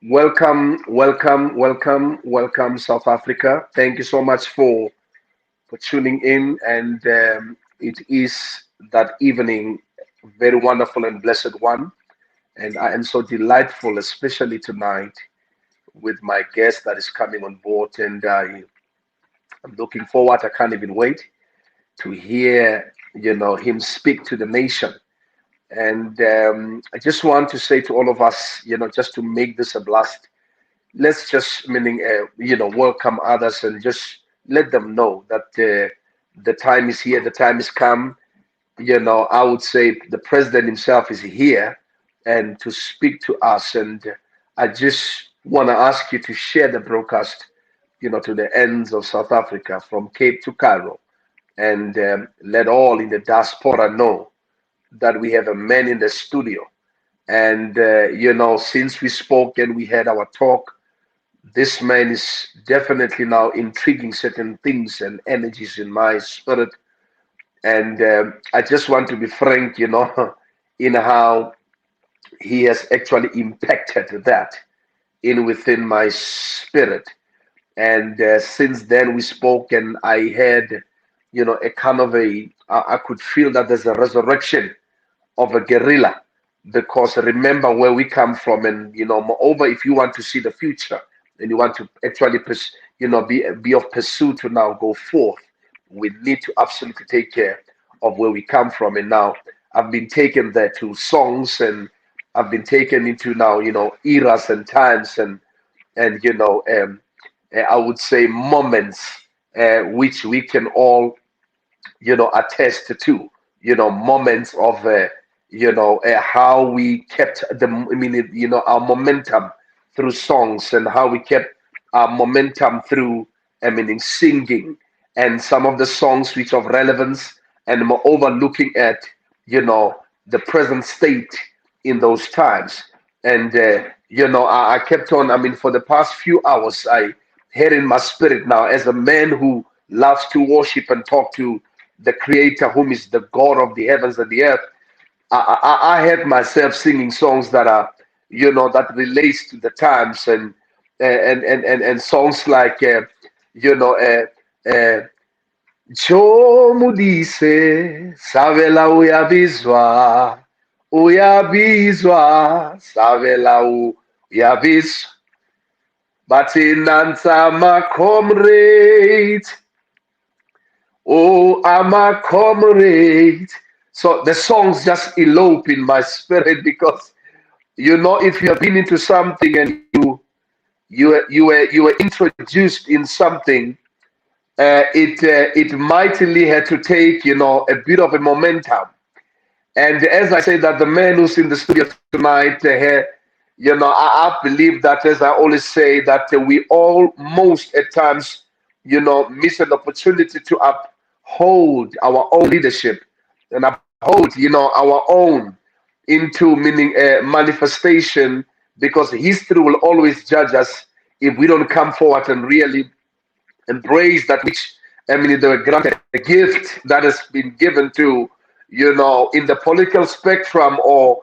Welcome, welcome, welcome, welcome, South Africa. Thank you so much for tuning in, and it is that evening, very wonderful and blessed one. And I am so delightful, especially tonight, with my guest that is coming on board, and I'm looking forward. I can't even wait to hear, him speak to the nation. And I just want to say to all of us, just to make this a blast, let's just meaning welcome others and just let them know that the time is here, the time is come. I would say the president himself is here and to speak to us, and I just want to ask you to share the broadcast, to the ends of South Africa, from Cape to Cairo, and let all in the diaspora know that we have a man in the studio. And since we spoke and we had our talk, this man is definitely now intriguing certain things and energies in my spirit. And I just want to be frank, in how he has actually impacted that in within my spirit. And since then we spoke, and I had, a kind of I could feel that there's a resurrection of a guerrilla, because remember where we come from. And moreover, if you want to see the future and you want to actually be of pursuit to now go forth, we need to absolutely take care of where we come from. And now I've been taken there to songs, and I've been taken into now eras and times, and I would say moments which we can all attest to, moments of how we kept our momentum through songs, and how we kept our momentum through singing, and some of the songs which of relevance, and moreover looking at the present state in those times. And I kept on, for the past few hours, I had in my spirit now, as a man who loves to worship and talk to the creator, whom is the God of the heavens and the earth. I had myself singing songs that are, that relates to the times, and songs like, Jo Mudise, Savela uyabizwa, Savela uyabizwa, but in answer, my comrade, oh, I'm a comrade. So the songs just elope in my spirit, because if you have been into something, and you were introduced in something, it mightily had to take a bit of a momentum. And as I say, that the man who's in the studio tonight, I believe that, as I always say, that we all most at times miss an opportunity to uphold our own leadership, and uphold our own into meaning manifestation, because history will always judge us if we don't come forward and really embrace that which they were granted, a gift that has been given to in the political spectrum, or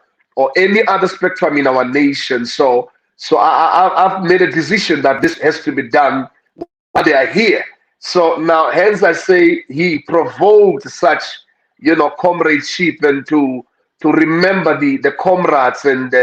any other spectrum in our nation. So I've made a decision that this has to be done while they are here. So now, hence I say, he provoked such comradeship, and to remember the comrades, and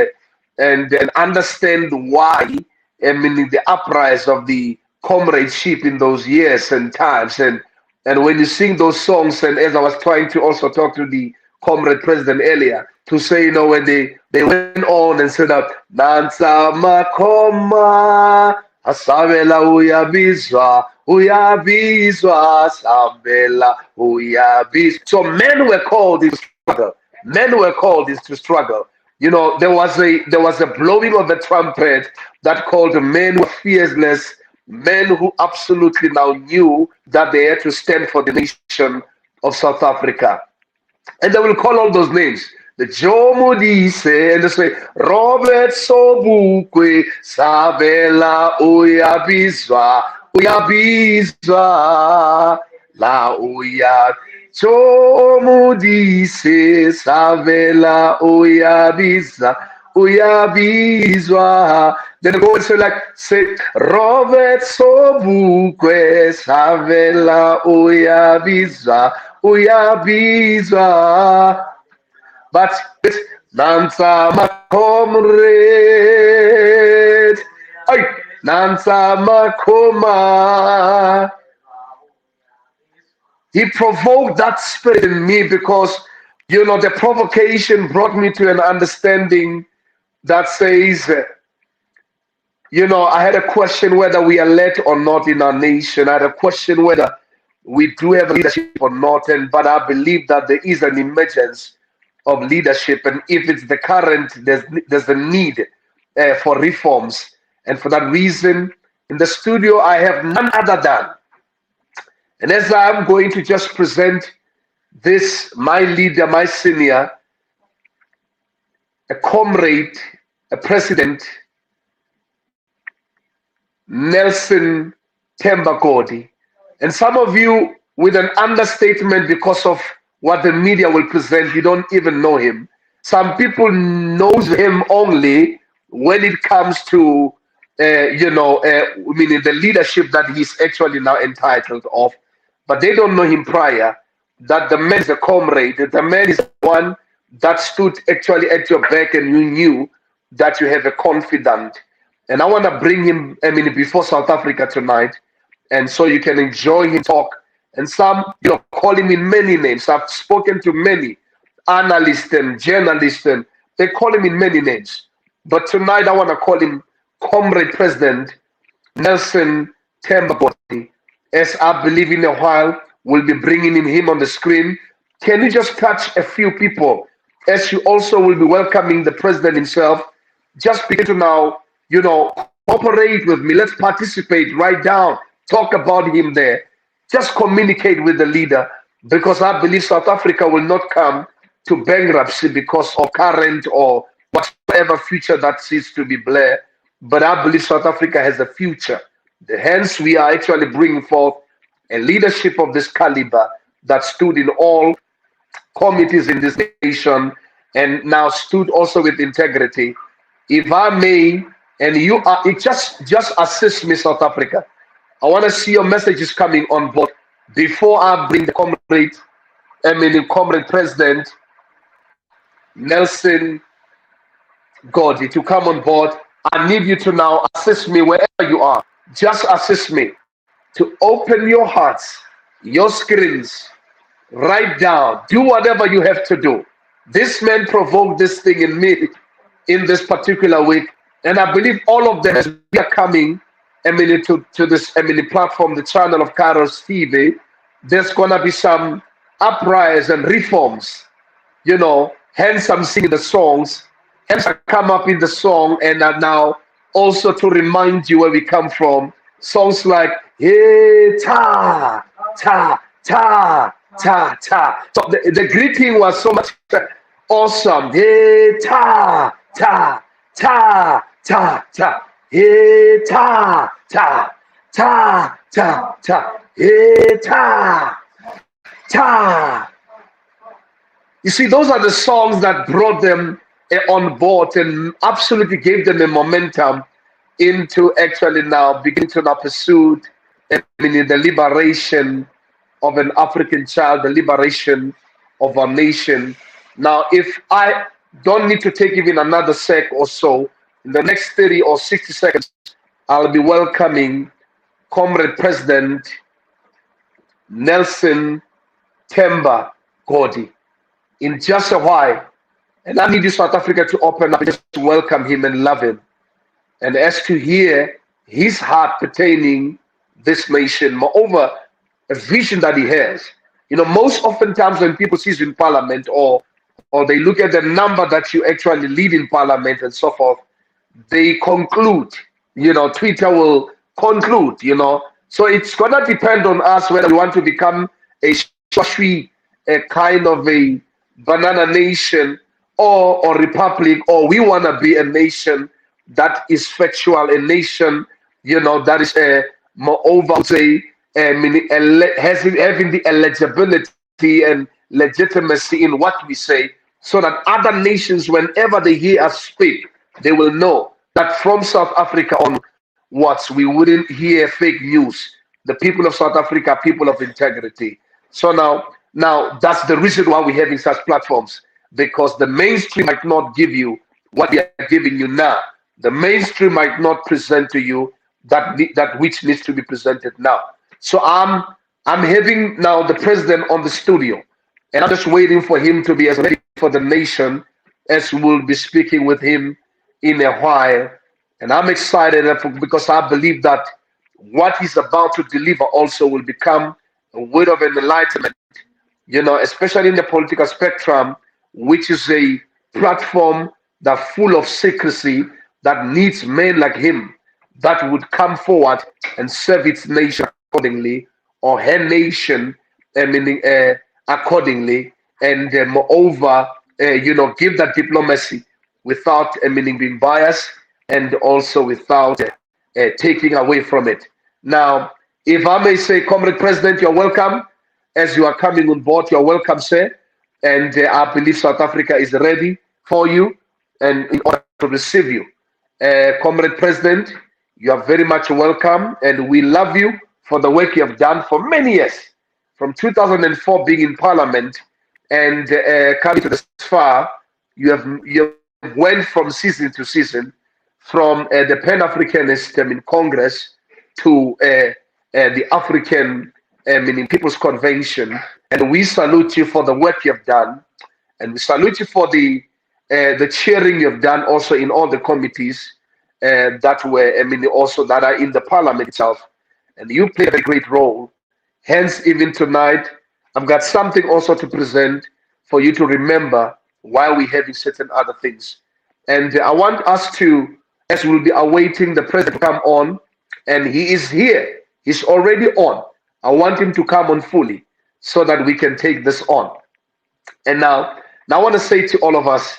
understand why the uprise of the comradeship in those years and times. And when you sing those songs, and as I was trying to also talk to the comrade president earlier, to say, when they went on and said that Nansa Makoma Asabela Uyabizwa Uyabizwa Sabela Uyabizwa. So men were called into struggle. Men were called into struggle. There was a blowing of the trumpet that called men who were fearless, men who absolutely now knew that they had to stand for the nation of South Africa. And they will call all those names. The Jomo Dise, and they say, Robert Sobukwe, Sabela Uyabizwa, Uyabizwa, La Uyab. Jomo Dise, Sabela Uyabizwa, uyabizwa. Then go and say like, say, Robert Sobukwe Savela uyabizwa, uyabizwa. But Nansa my comrade, ay, Nansa Makoma. He provoked that spirit in me because, the provocation brought me to an understanding that says, I had a question whether we are led or not in our nation. I had a question whether we do have leadership or not. But I believe that there is an emergence of leadership. And if it's the current, there's a need for reforms. And for that reason, in the studio, I have none other than, and as I'm going to just present this, my leader, my senior, a comrade, a president, Nelson Themba Godi. And some of you, with an understatement because of what the media will present, you don't even know him. Some people knows him only when it comes to, meaning the leadership that he's actually now entitled of. But they don't know him prior, that the man is a comrade, the man is the one that stood actually at your back and you knew that you have a confidant. And I want to bring him, before South Africa tonight, and so you can enjoy him talk. And some, call him in many names. I've spoken to many analysts and journalists, and they call him in many names. But tonight I want to call him Comrade President Nelson Themba Godi. As I believe in a while, we'll be bringing him on the screen. Can you just touch a few people as you also will be welcoming the president himself? Just begin to now, cooperate with me. Let's participate, write down, talk about him there. Just communicate with the leader, because I believe South Africa will not come to bankruptcy because of current or whatever future that seems to be Blair. But I believe South Africa has a future. Hence, we are actually bringing forth a leadership of this caliber that stood in all committees in this nation and now stood also with integrity. If I may, and you are, it just assist me, South Africa. I want to see your messages coming on board before I bring the comrade President Nelson Godi to come on board. I need you to now assist me wherever you are. Just assist me to open your hearts, your screens, write down, do whatever you have to do. This man provoked this thing in me in this particular week, and I believe all of them, as we are coming to this platform, the channel of Kairos TV, there's gonna be some uprise and reforms. Hence I'm singing the songs, hence I come up in the song, and now also to remind you where we come from. Songs like hey ta ta ta ta ta. So the greeting was so much awesome. Hey ta ta ta ta ta. Hey ta ta ta ta ta. Hey ta ta. You see, those are the songs that brought them on board and absolutely gave them a momentum into actually now beginning to now pursue the liberation of an African child, the liberation of our nation. Now, if I don't need to take even another sec or so, in the next 30 or 60 seconds, I'll be welcoming Comrade President Nelson Themba Godi in just a while. And I need you, South Africa, to open up and just welcome him and love him. And as to hear his heart pertaining this nation, moreover, a vision that he has. Most oftentimes when people see you in parliament or they look at the number that you actually lead in parliament and so forth, they conclude, Twitter will conclude, So it's going to depend on us whether we want to become a kind of a banana nation or republic, or we want to be a nation that is factual, a nation, that is moreover, say, having the eligibility and legitimacy in what we say so that other nations, whenever they hear us speak, they will know that from South Africa onwards, we wouldn't hear fake news. The people of South Africa are people of integrity. So now that's the reason why we're having such platforms, because the mainstream might not give you what we are giving you now. The mainstream might not present to you that which needs to be presented now. So I'm having now the president on the studio, and I'm just waiting for him to be as ready for the nation as we'll be speaking with him in a while. And I'm excited because I believe that what he's about to deliver also will become a word of enlightenment, especially in the political spectrum, which is a platform that full of secrecy that needs men like him that would come forward and serve its nation accordingly, or her nation, accordingly, and moreover, give that diplomacy without, being biased, and also without taking away from it. Now, if I may say, Comrade President, you're welcome. As you are coming on board, you're welcome, sir. And I believe South Africa is ready for you and in order to receive you. Comrade President, you are very much welcome, and we love you for the work you have done for many years, from 2004 being in Parliament and coming to this far. You have went from season to season, from the Pan-Africanist in Congress to the African People's Convention, and we salute you for the work you have done, and we salute you for the cheering you have done also in all the committees that were, also that are in the Parliament itself, and you played a great role. Hence, even tonight, I've got something also to present for you to remember while we're having certain other things. And I want us to, as we'll be awaiting the president to come on, and he is here, he's already on. I want him to come on fully so that we can take this on. And now I want to say to all of us,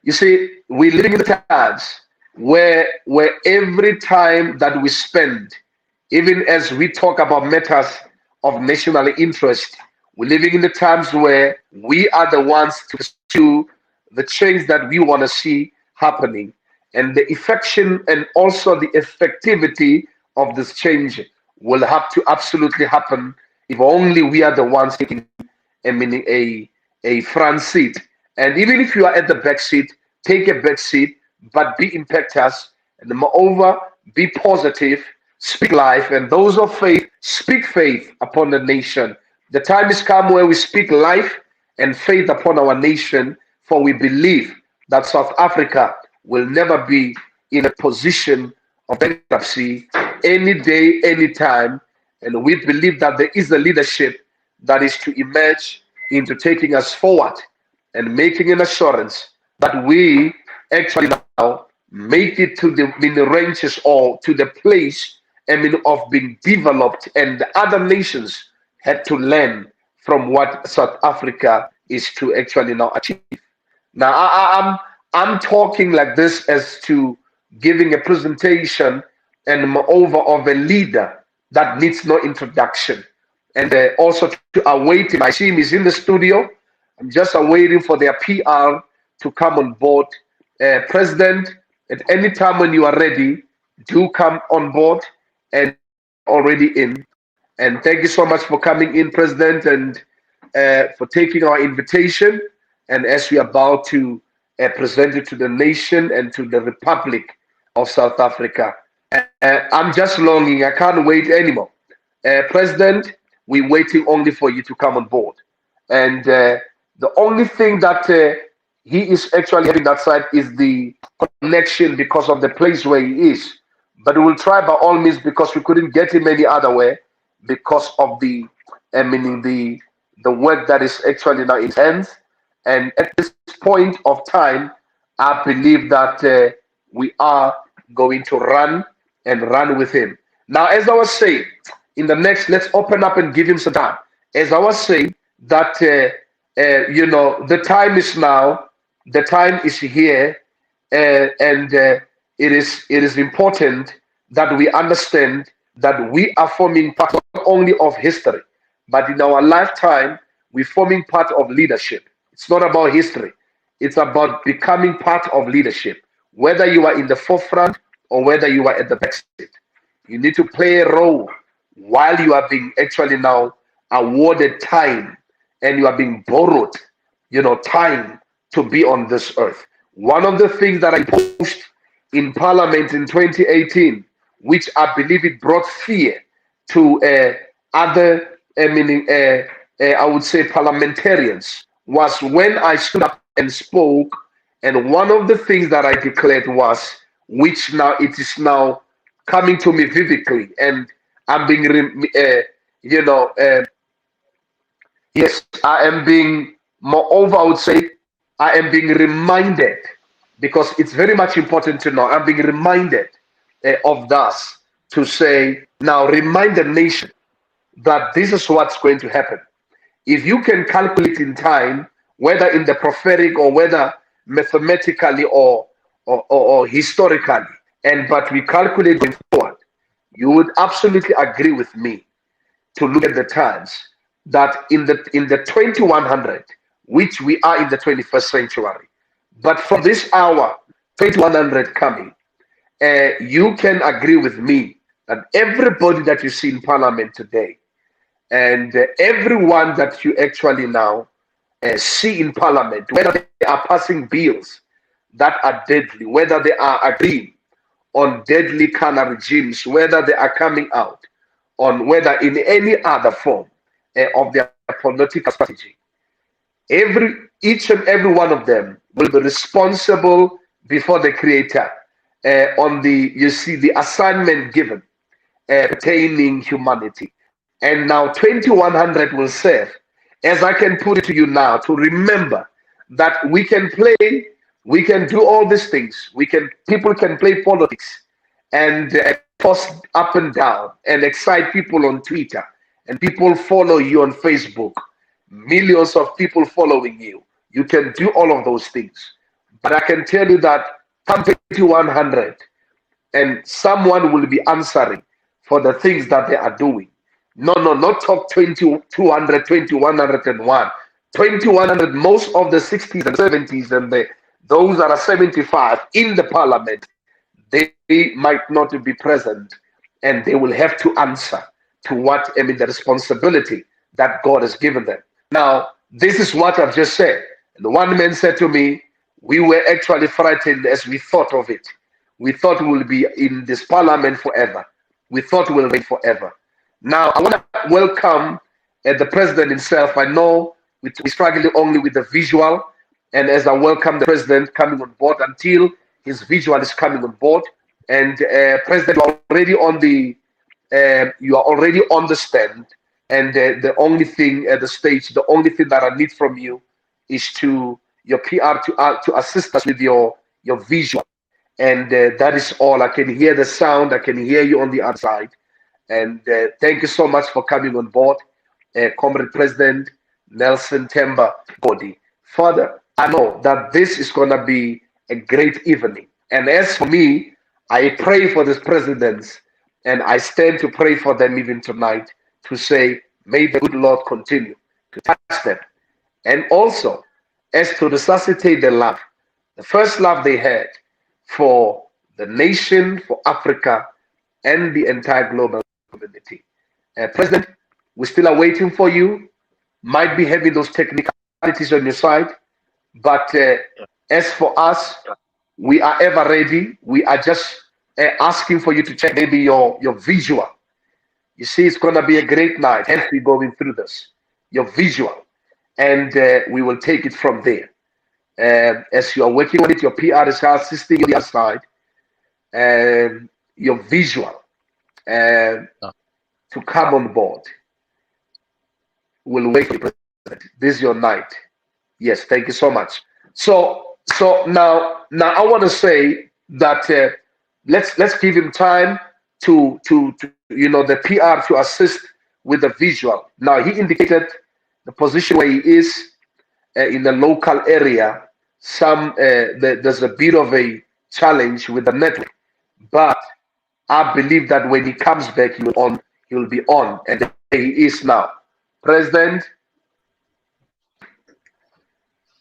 you see, we're living in the times where every time that we spend, even as we talk about matters of national interest, we're living in the times where we are the ones to pursue the change that we want to see happening. And the affection and also the effectivity of this change will have to absolutely happen if only we are the ones taking a front seat. And even if you are at the back seat, take a back seat, but be impetuous, and moreover, be positive, speak life, and those of faith, speak faith upon the nation. The time has come where we speak life and faith upon our nation, for we believe that South Africa will never be in a position of bankruptcy any day, any time. And we believe that there is a leadership that is to emerge into taking us forward and making an assurance that we actually now make it to the ranges or to the place of being developed, and the other nations had to learn from what South Africa is to actually now achieve. Now I'm talking like this as to giving a presentation and moreover of a leader that needs no introduction. And also to await him. I see him, he's in the studio. I'm just awaiting for their PR to come on board. President, at any time when you are ready, do come on board and already in. And thank you so much for coming in, President, and for taking our invitation. And as we are about to present it to the nation and to the Republic of South Africa, I'm just longing. I can't wait anymore. President, we're waiting only for you to come on board. And the only thing that he is actually having that side is the connection because of the place where he is. But we will try by all means, because we couldn't get him any other way because of the work that is actually now in his hands. And at this point of time, I believe that we are going to run with him. Now, as I was saying, in the next, let's open up and give him some time. As I was saying, that the time is now, the time is here, and it is important that we understand that we are forming part not only of history, but in our lifetime, we're forming part of leadership. It's not about history. It's about becoming part of leadership, whether you are in the forefront or whether you are at the back seat. You need to play a role while you are being actually now awarded time and you are being borrowed, time to be on this earth. One of the things that I pushed in Parliament in 2018, which I believe it brought fear to other, I would say, parliamentarians, was when I stood up and spoke. And one of the things that I declared was, which now it is now coming to me vividly, and I'm being, yes, I am being, moreover, I would say, I am being reminded, because it's very much important to know, I'm being reminded of this, to say, now remind the nation that this is what's going to happen. If you can calculate in time, whether in the prophetic or whether mathematically or historically, but we calculate going forward, you would absolutely agree with me to look at the times that in the 2100, which we are in the 21st century, but from this hour 2100 coming, you can agree with me that everybody that you see in Parliament today, and everyone that you actually now see in Parliament, whether they are passing bills that are deadly, whether they are agreeing on deadly kind of regimes, whether they are coming out on whether in any other form of their political strategy, each and every one of them will be responsible before the Creator on the assignment given pertaining humanity. And now 2100 will serve, as I can put it to you now, to remember that we can play, we can do all these things. People can play politics and post up and down and excite people on Twitter, and people follow you on Facebook. Millions of people following you. You can do all of those things. But I can tell you that come 2100, and someone will be answering for the things that they are doing. No, not top 2200, 2101. 2100, most of the 60s and 70s and those that are 75 in the Parliament, they might not be present, and they will have to answer to the responsibility that God has given them. Now, this is what I've just said. And the one man said to me, we were actually frightened as we thought of it. We thought we will be in this Parliament forever. We thought we'll reign forever. Now, I want to welcome the president himself. I know we're struggling only with the visual, and as I welcome the president coming on board until his visual is coming on board. And President, you are already on the stand. And the only thing at the stage, the only thing that I need from you is your PR to assist us with your visual. And that is all. I can hear the sound. I can hear you on the other side. And thank you so much for coming on board, Comrade President Nelson Themba Godi. Father, I know that this is going to be a great evening. And as for me, I pray for these presidents, and I stand to pray for them even tonight, to say, may the good Lord continue to touch them. And also, as to resuscitate their love, the first love they had for the nation, for Africa, and the entire global community. President, we still are waiting for you. Might be having those technicalities on your side, but as for us, we are ever ready. We are just asking for you to check maybe your visual. You see, it's going to be a great night. Hence, we're going through this. Your visual. And we will take it from there. As you are working on it, your PR is assisting on the other side. Your visual to come on board. We'll wait for you. This is your night. Yes, thank you so much. So now I want to say that let's give him time to the PR to assist with the visual. Now, he indicated the position where he is in the local area. There's a bit of a challenge with the network, but I believe that when he comes back, he'll be on, and there he is now. President.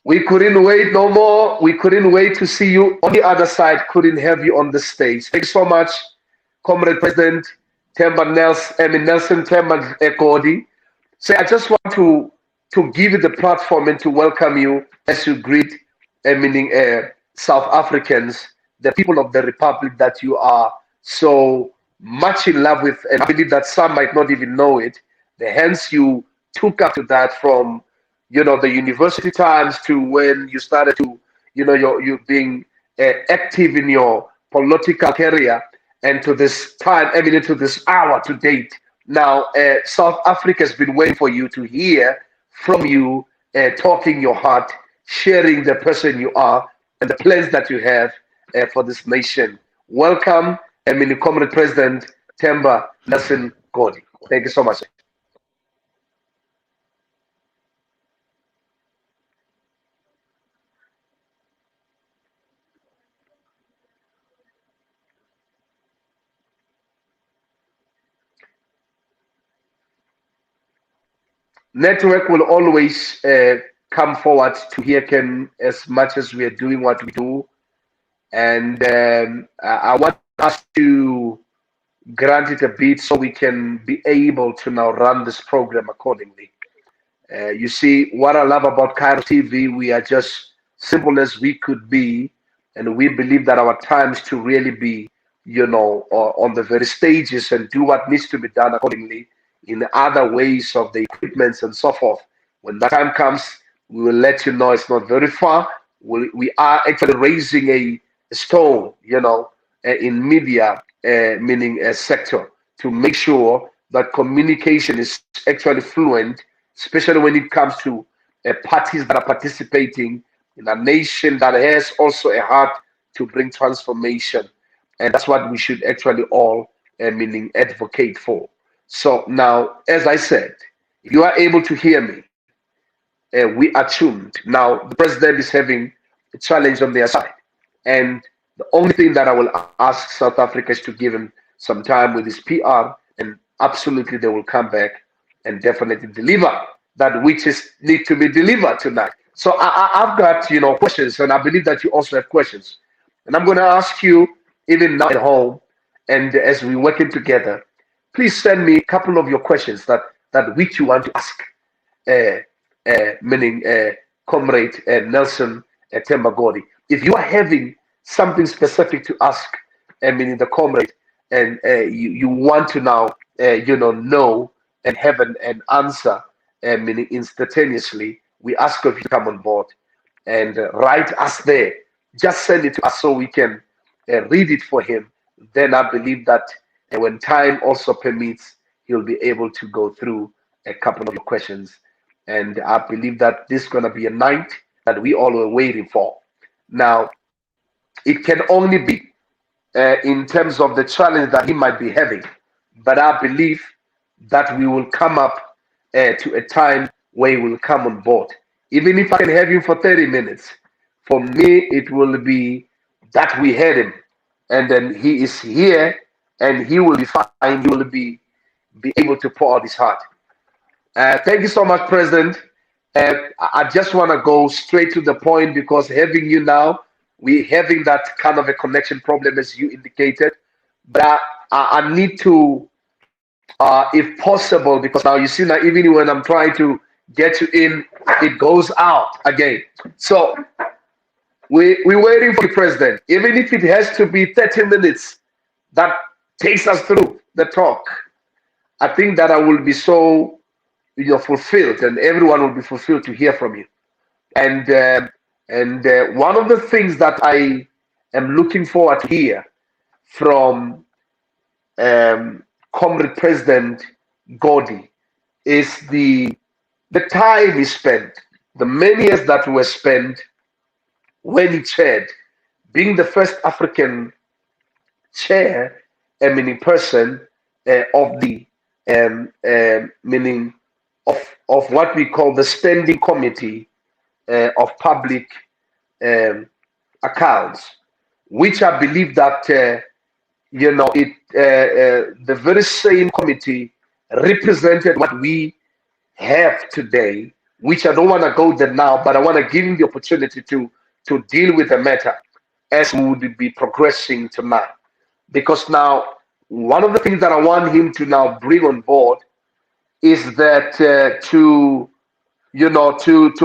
We couldn't wait no more. We couldn't wait to see you on the other side. Couldn't have you on the stage. Thanks so much, Comrade President Nelson Themba Godi. So I just want to give you the platform and to welcome you as you greet, meaning South Africans, the people of the Republic that you are so much in love with, and I believe that some might not even know it. The hence you took up to that from, the university times to when you started to, you being active in your political career, and to this time, I mean, to this hour to date. Now, South Africa has been waiting for you to hear from you, talking your heart, sharing the person you are and the plans that you have for this nation. Welcome, Comrade President Themba Nelson Godi. Thank you so much. Network will always come forward to hear Ken as much as we are doing what we do. And I want us to grant it a bit so we can be able to now run this program accordingly. You see, what I love about Kairos TV, we are just simple as we could be, and we believe that our times to really be, on the very stages and do what needs to be done accordingly in other ways of the equipments and so forth. When that time comes, we will let you know it's not very far. We are actually raising a stone, in media, meaning a sector, to make sure that communication is actually fluent, especially when it comes to parties that are participating in a nation that has also a heart to bring transformation. And that's what we should actually all, meaning advocate for. So now, as I said, if you are able to hear me, we are tuned. Now, the president is having a challenge on their side. And the only thing that I will ask South Africa is to give him some time with his PR, and absolutely they will come back and definitely deliver that which is need to be delivered tonight. So I've got, questions, and I believe that you also have questions. And I'm going to ask you, even now at home, and as we're working together, please send me a couple of your questions that which you want to ask, meaning Comrade Nelson Themba Godi. If you are having something specific to ask, meaning the comrade, and you want to now, know and have an answer, meaning instantaneously, we ask of you to come on board and write us there. Just send it to us so we can read it for him. Then I believe that when time also permits, he'll be able to go through a couple of your questions. And I believe that this is going to be a night that we all were waiting for. Now, it can only be in terms of the challenge that he might be having. But I believe that we will come up to a time where he will come on board. Even if I can have him for 30 minutes, for me, it will be that we had him. And then he is here, and he will be fine. He will be able to pour out his heart. Thank you so much, President. I just want to go straight to the point, because having you now, we're having that kind of a connection problem, as you indicated. But I need to, if possible, because now you see now, even when I'm trying to get you in, it goes out again. So we're waiting for you, President. Even if it has to be 30 minutes, that takes us through the talk. I think that I will be so fulfilled, and everyone will be fulfilled to hear from you. And one of the things that I am looking forward to hear from Comrade President Godi is the time he spent, the many years that were spent when he chaired, being the first African chair, meaning person of the meaning of what we call the Standing Committee of Public Accounts, which I believe that the very same committee represented what we have today, which I don't want to go there now, but I want to give him the opportunity to deal with the matter as we would be progressing tonight. Because now, one of the things that I want him to now bring on board is that to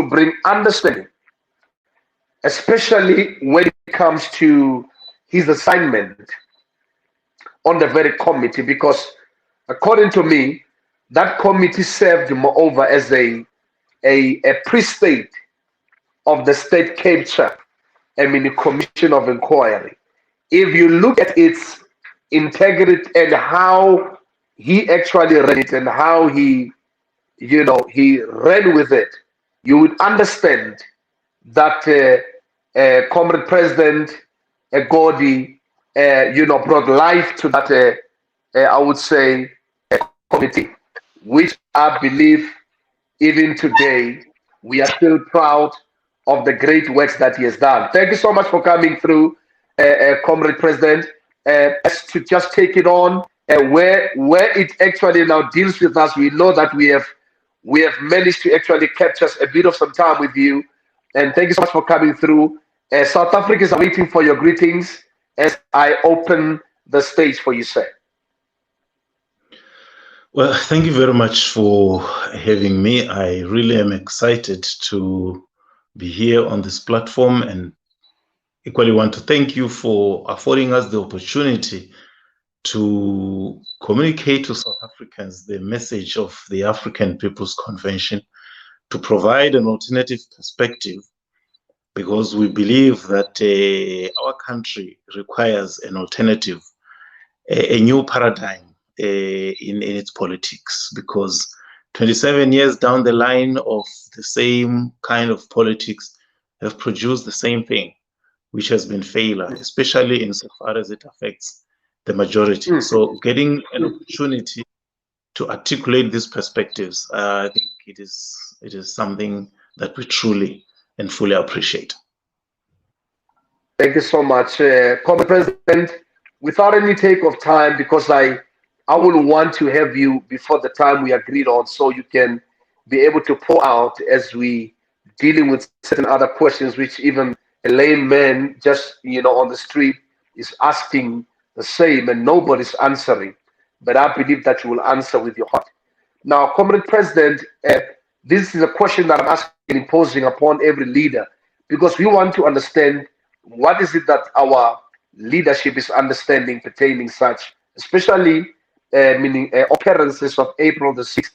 bring understanding, especially when it comes to his assignment on the very committee, because according to me, that committee served moreover as a pre-state of the state capture, commission of inquiry. If you look at its integrity and how he actually ran it and how he ran with it, you would understand that Comrade President Godi, brought life to that, I would say, committee, which I believe even today we are still proud of the great works that he has done. Thank you so much for coming through, Comrade President. To just take it on, where it actually now deals with us, we know that we have managed to actually capture a bit of some time with you. And thank you so much for coming through. South Africans are waiting for your greetings as I open the stage for you, sir. Well, thank you very much for having me. I really am excited to be here on this platform, and equally want to thank you for affording us the opportunity to communicate to South Africans the message of the African People's Convention, to provide an alternative perspective, because we believe that our country requires an alternative, a new paradigm in its politics, because 27 years down the line of the same kind of politics have produced the same thing, which has been failure, especially insofar as it affects the majority. So getting an opportunity to articulate these perspectives, I think it is something that we truly and fully appreciate. Thank you so much, Comrade President. Without any take of time, because I will want to have you before the time we agreed on, so you can be able to pour out as we dealing with certain other questions, which even a layman just on the street is asking the same, and nobody's answering. But I believe that you will answer with your heart. Now, Comrade President, this is a question that I'm asking and imposing upon every leader, because we want to understand what is it that our leadership is understanding pertaining such, especially meaning occurrences of April the 6th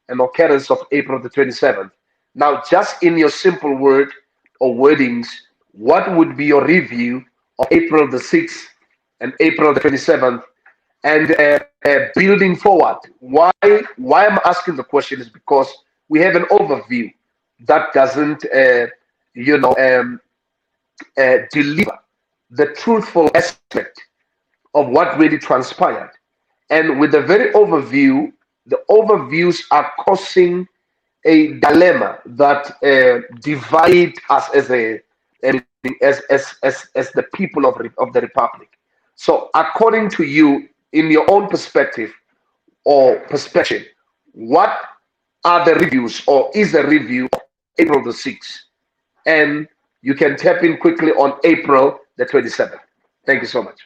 and occurrence of April the 27th. Now, just in your simple word or wordings, what would be your review of April the 6th and April the 27th? And building forward, why I'm asking the question is because we have an overview that doesn't, deliver the truthful aspect of what really transpired. And with the very overview, the overviews are causing a dilemma that divide us as the people of the Republic. So, according to you, in your own perspective or perspective, what are the reviews, or is the review of April the 6th? And you can tap in quickly on April the 27th. Thank you so much.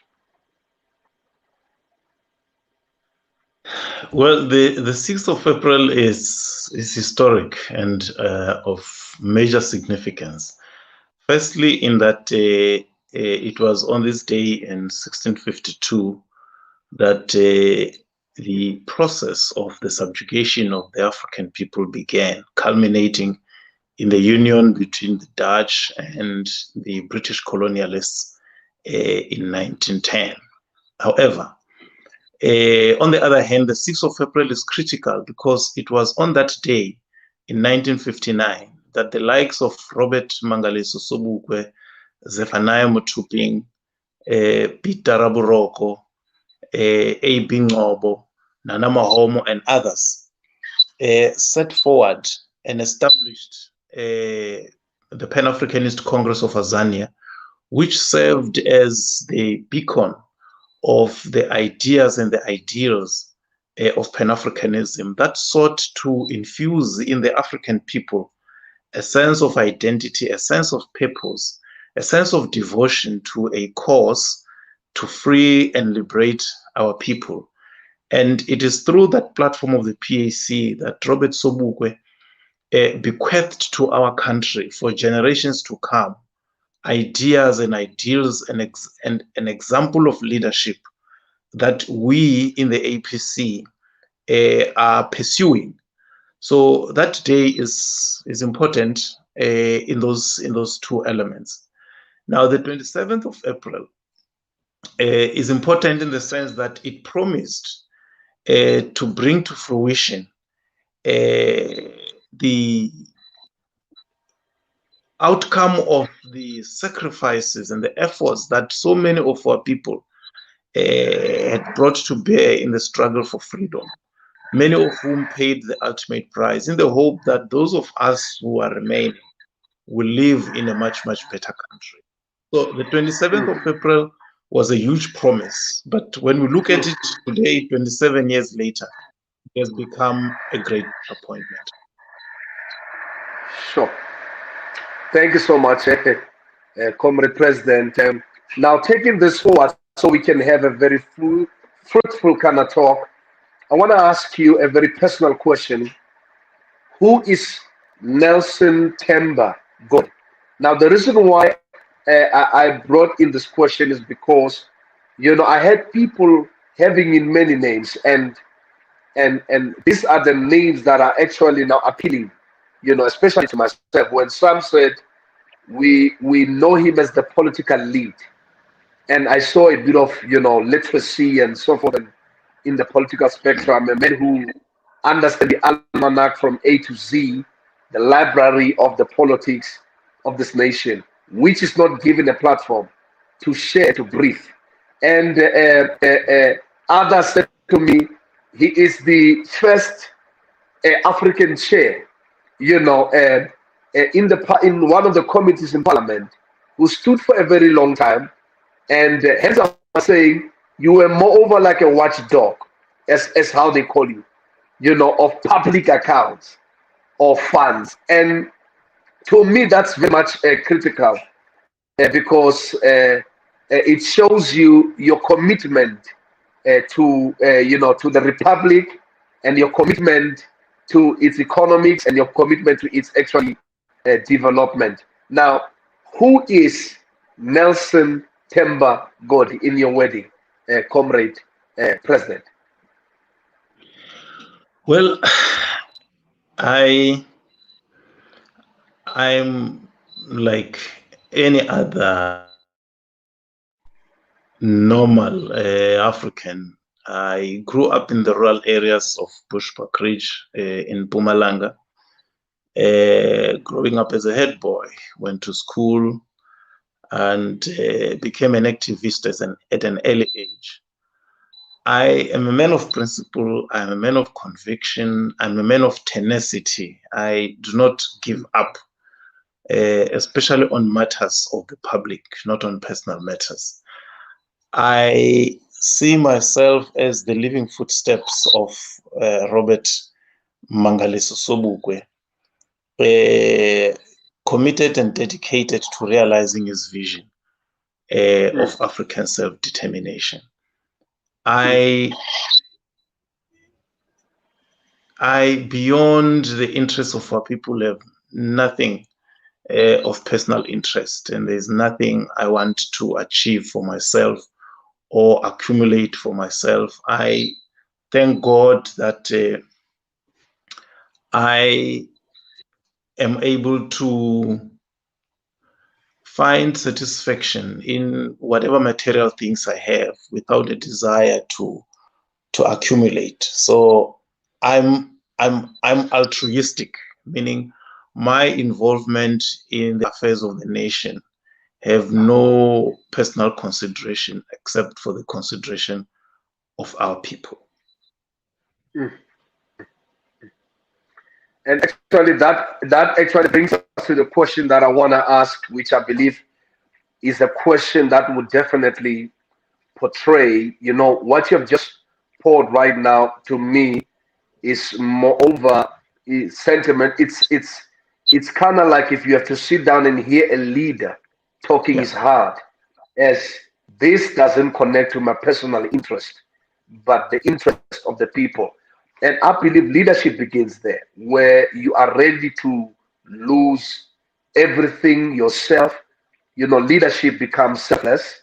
Well, the 6th of April is historic and of major significance. Firstly, in that it was on this day in 1652 that the process of the subjugation of the African people began, culminating in the union between the Dutch and the British colonialists in 1910. However, on the other hand, the 6th of April is critical because it was on that day in 1959 that the likes of Robert Mangaliso Sobukwe, Zephaniah Mutuping, Peter Raburoko, A.B. Ngobo, Nana Mahomo, and others set forward and established the Pan-Africanist Congress of Azania, which served as the beacon of the ideas and the ideals of Pan-Africanism that sought to infuse in the African people a sense of identity, a sense of purpose, a sense of devotion to a cause to free and liberate our people. And it is through that platform of the PAC that Robert Sobukwe bequeathed to our country for generations to come ideas and ideals and an example of leadership that we in the APC are pursuing. So that day is important in those two elements. Now, the 27th of April is important in the sense that it promised to bring to fruition the outcome of the sacrifices and the efforts that so many of our people had brought to bear in the struggle for freedom, many of whom paid the ultimate price in the hope that those of us who are remaining will live in a much, much better country. So the 27th of April was a huge promise, but when we look at it today, 27 years later, it has become a great disappointment. Sure. Thank you so much, Comrade President. Now, taking this forward so we can have a very fruitful kind of talk, I want to ask you a very personal question. Who is Nelson Themba Godi? Now, the reason why I brought in this question is because, I had people having in many names, and these are the names that are actually now appealing, especially to myself. When some said we know him as the political lead, and I saw a bit of literacy and so forth in the political spectrum, a man who understands the almanac from A to Z, the library of the politics of this nation, which is not given a platform to share, to breathe. And others said to me, he is the first African chair, in one of the committees in Parliament, who stood for a very long time. And hence I was saying, you were moreover like a watchdog, as how they call you, of public accounts or funds. And to me, that's very much critical because it shows you your commitment to the republic, and your commitment to its economics, and your commitment to its actually development. Now, who is Nelson Themba Godi in your wedding, Comrade President? Well, I'm like any other normal African. I grew up in the rural areas of Bushbuckridge in Mpumalanga. Growing up as a head boy, went to school and became an activist at an early age. I am a man of principle. I'm a man of conviction. I'm a man of tenacity. I do not give up, especially on matters of the public, not on personal matters. I see myself as the living footsteps of Robert Mangaliso Sobukwe, committed and dedicated to realizing his vision of African self-determination. I, beyond the interests of our people, have nothing of personal interest, and there's nothing I want to achieve for myself or accumulate for myself. I thank God that I am able to find satisfaction in whatever material things I have without a desire to accumulate. So I'm altruistic, meaning my involvement in the affairs of the nation have no personal consideration except for the consideration of our people. And actually, that actually brings us to the question that I want to ask, which I believe is a question that would definitely portray, what you have just poured right now to me is moreover sentiment. It's kind of like if you have to sit down and hear a leader talking Yeah. his heart, as this doesn't connect to my personal interest, but the interest of the people. And I believe leadership begins there, where you are ready to lose everything yourself. Leadership becomes selfless,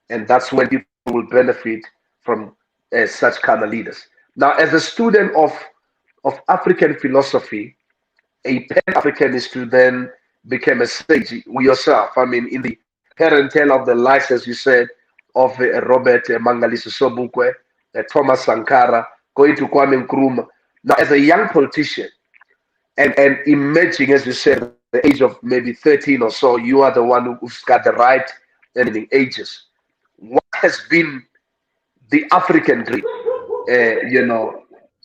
and that's when people will benefit from such kind of leaders. Now, as a student of African philosophy, a Pan-Africanist to then become a sage yourself. I mean, in the parental of the lives, as you said, of Robert Mangaliso Sobukwe, Thomas Sankara, going to Kwame Nkrumah. Now, as a young politician and emerging, as you said, at the age of maybe 13 or so, you are the one who's got the right and the ages. What has been the African dream,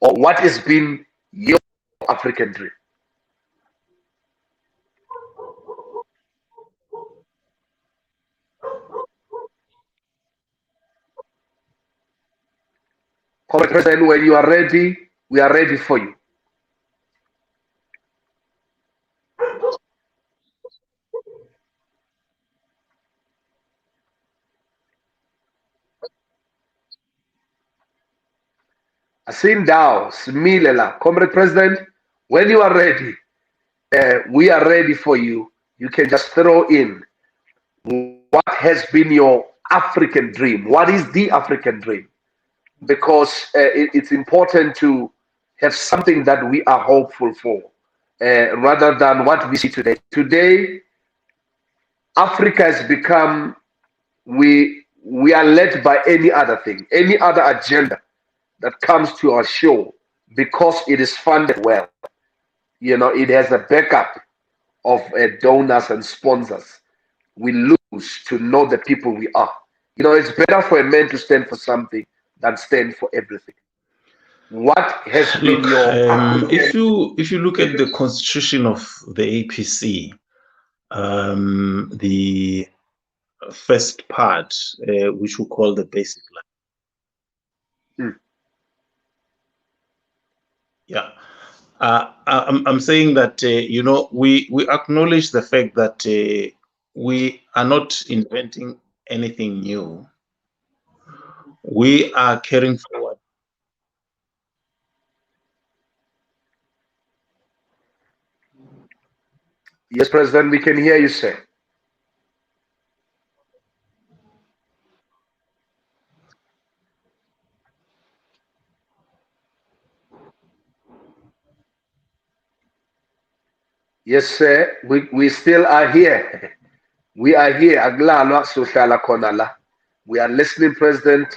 or what has been your African dream? Comrade President, when you are ready, we are ready for you. Asindao, Smilela, Comrade President, when you are ready, we are ready for you. You can just throw in what has been your African dream. What is the African dream? Because it's important to have something that we are hopeful for, rather than what we see today. Today, Africa has become, we are led by any other thing, any other agenda that comes to our show, because it is funded well. It has a backup of donors and sponsors. We lose to know the people we are. It's better for a man to stand for something than stand for everything. What has been Look, your if you look at the constitution of the APC, the first part, which we call the basic line. Yeah. I'm saying that, we acknowledge the fact that we are not inventing anything new. We are carrying forward. Yes, President, we can hear you, sir. Yes, sir. We still are here. We are here. We are listening, President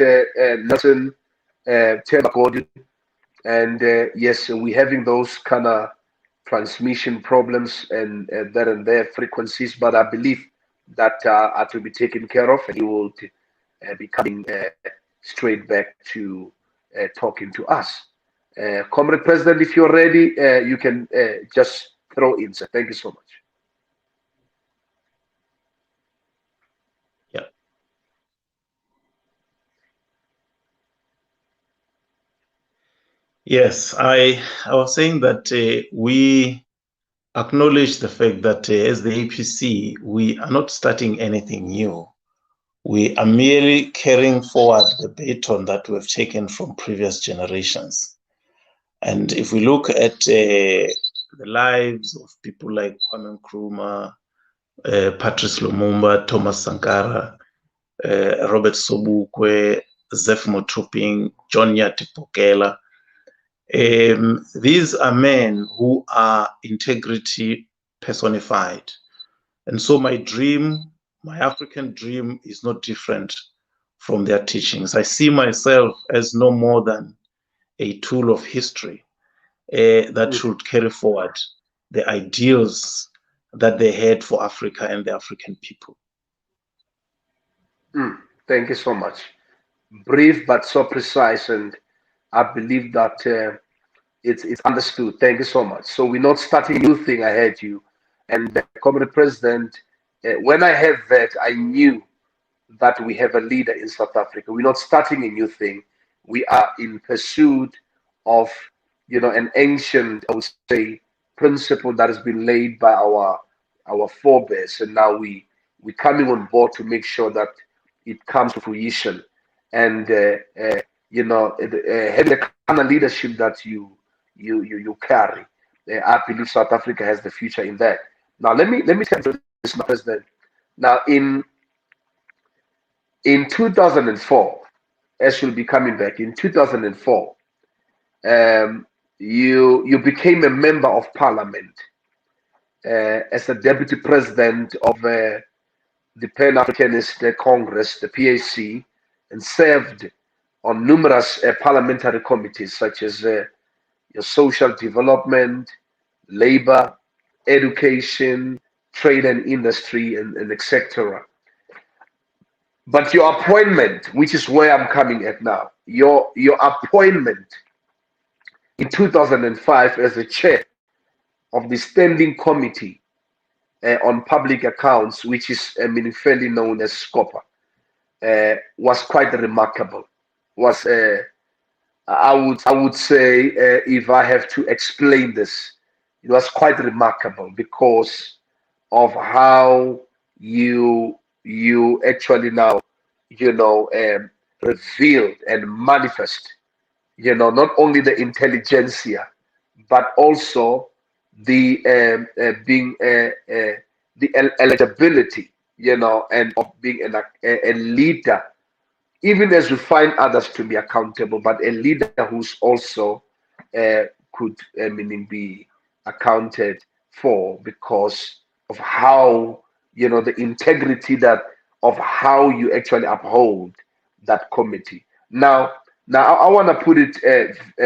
Nelson Themba Godi. And yes, we're having those kind of transmission problems and there and there frequencies, but I believe that are to be taken care of, and he will be coming straight back to talking to us. Comrade President, if you're ready, you can just throw in, sir. Thank you so much. Yeah. Yes, I was saying that we acknowledge the fact that as the APC, we are not starting anything new. We are merely carrying forward the baton that we've taken from previous generations. And if we look at the lives of people like Kwame Nkrumah, Patrice Lumumba, Thomas Sankara, Robert Sobukwe, Zef Motroping, John Nyati Pokela, these are men who are integrity personified. And so my African dream is not different from their teachings. I see myself as no more than a tool of history that should carry forward the ideals that they had for Africa and the African people. Thank you so much. Brief but so precise, and I believe that it's understood. Thank you so much. So we're not starting a new thing. I heard you, and Comrade President, when I heard that, I knew that we have a leader in South Africa. We're not starting a new thing. we are in pursuit of, an ancient, I would say, principle that has been laid by our forebears, and now we're coming on board to make sure that it comes to fruition. And having the kind of leadership that you carry, I believe South Africa has the future in that. Now let me tell you this, Mr. President. Now in 2004, as you'll be coming back in 2004, you became a member of parliament as a deputy president of the Pan-Africanist Congress, the PAC, and served on numerous parliamentary committees such as your social development, labor, education, trade and industry, and etc. But your appointment, which is where I'm coming at now, your appointment in 2005 as the chair of the Standing Committee on Public Accounts, which is fairly known as SCOPA, was quite remarkable. Was I would say, if I have to explain this, it was quite remarkable because of how you actually now revealed and manifest not only the intelligentsia but also the being the eligibility and of being a leader, even as we find others to be accountable, but a leader who's also could meaning be accounted for because of how the integrity that of how you actually uphold that committee. Now I want to put it